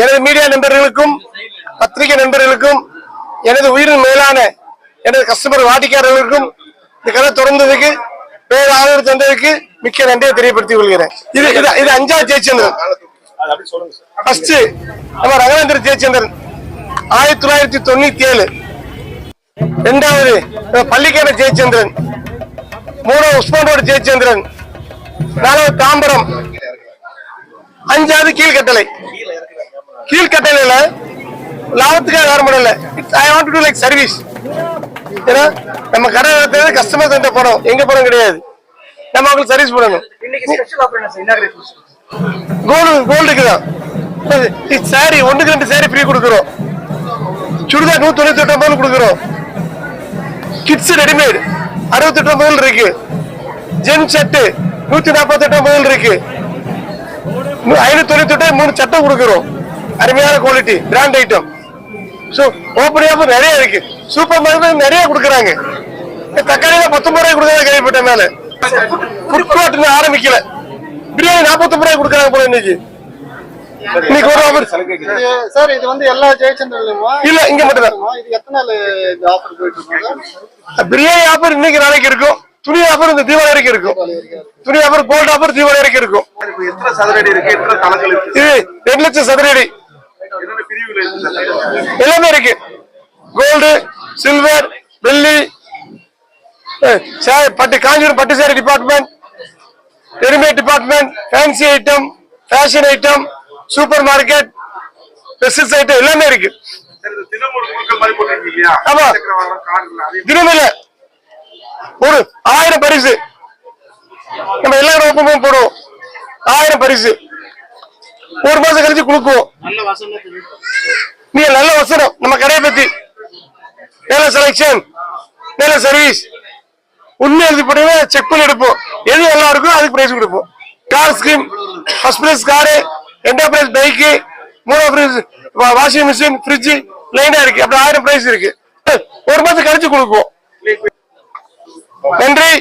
எனது மீடியா நண்பர்களுக்கும் பத்திரிகை நண்பர்களுக்கும் எனது உயிரின் மேலான எனது கஸ்டமர் வாடிக்கையாளர்களுக்கும் இந்த கதை தொடர்ந்ததுக்கு பேர் ஆதரவு தந்ததுக்கு மிக்க நன்றியை தெரியப்படுத்திக் கொள்கிறேன். இது அஞ்சாவது ஜெயச்சந்திரன். ஃபர்ஸ்ட் நம்ம ரங்கநாதர் ஜெயச்சந்திரன் 1997, இரண்டாவது பள்ளிக்கர ஜெயச்சந்திரன், மூணாவது உஸ்மான் ரோடு ஜெயச்சந்திரன், நாலாவது தாம்பரம், அஞ்சாவது கீழ்கட்டளை. கீழ்கட்டளையில லாபத்துக்காக வர முடியல. I want to to like service. ஏன்னா நம்ம கடை நடத்துறது கஸ்டமர் சென்டர் போறோம், எங்க போறோம் கிடையாது. நம்ம அவங்களுக்கு சர்வீஸ் பண்ணணும். கோல்டுக்குதான் சாரி 1க்கு 2 சாரி ஃப்ரீ கொடுக்குறோம். சுடிதார் 198 கொடுக்குறோம். கிட்ஸ் ரெடிமேட் 68 இருக்கு. ஜென் செட்டு 148 இருக்கு. 598 3 சட்டை கொடுக்குறோம். அருமையான quality brand item. So open offer நிறைய இருக்கு. சூப்பர் மார்க்கெட் நிறைய கொடுக்குறாங்க. தக்காளியில 19 ரூபாய் கொடுக்குறாங்க. கைப்பட்ட மேல குறுக்கோட்டு ஆரம்பிக்கல. பிரியாணி 49 ரூபாய் கொடுக்குறாங்க போல இன்னைக்கு. இன்னைக்கு ஒரு ஆஃபர் சார். இது வந்து எல்லா ஜெயச்சந்திரன்லயுமா? இல்ல, இங்க மட்டும் தான். இது எத்தனை நாள் இந்த ஆஃபர் போயிட்டு இருக்கு? பிரியாணி ஆஃபர் இன்னைக்கு நாளைக்கு இருக்கும். துணி ஆஃபர் இந்த தீபாவளி வரைக்கும் இருக்கும். துணி ஆஃபர் கோல்ட் ஆஃபர் தீபாவளி வரைக்கும் இருக்கும். எத்தனை சதுரடி இருக்கு? எத்தனை தளங்கள் இருக்கு? இது 2 லட்சம் சதுரடி எல்லாமே இருக்கு. கோல்டு, சில்வர், வெள்ளி, பட்டு, காஞ்சிபுரம் பட்டு சேரி department, readymade department, fancy item, fashion item, super market, dresses item எல்லாமே இருக்கு. ஆமா, தினமில்ல ஒரு 1000 பரிசு நம்ம எல்லாரும் ஒப்பந்தம் போடுவோம். 1000 பரிசு ஒரு மாசம் கழிச்சு கொடுக்குவோம். நீ நல்ல வசனம் நம்ம கடையை பத்தி நல்ல செலக்ஷன், நல்ல சர்வீஸ், உண்மை எழுதி போட்டீங்கன்னா செக் பண்ணி எடுப்போம். எது நல்லா இருக்கும் அதுக்கு பிரைஸ் கொடுப்போம். Car scheme, first prize car, 2ஆம் பிரைஸ் பைக்கு, 3ஆம் பிரைஸ் வாஷிங் மிஷின், ஃப்ரிட்ஜ் லைனா இருக்கு. அப்படி 1000 பிரைஸ் இருக்கு. ஒரு மாசம் கழிச்சு கொடுப்போம். நன்றி.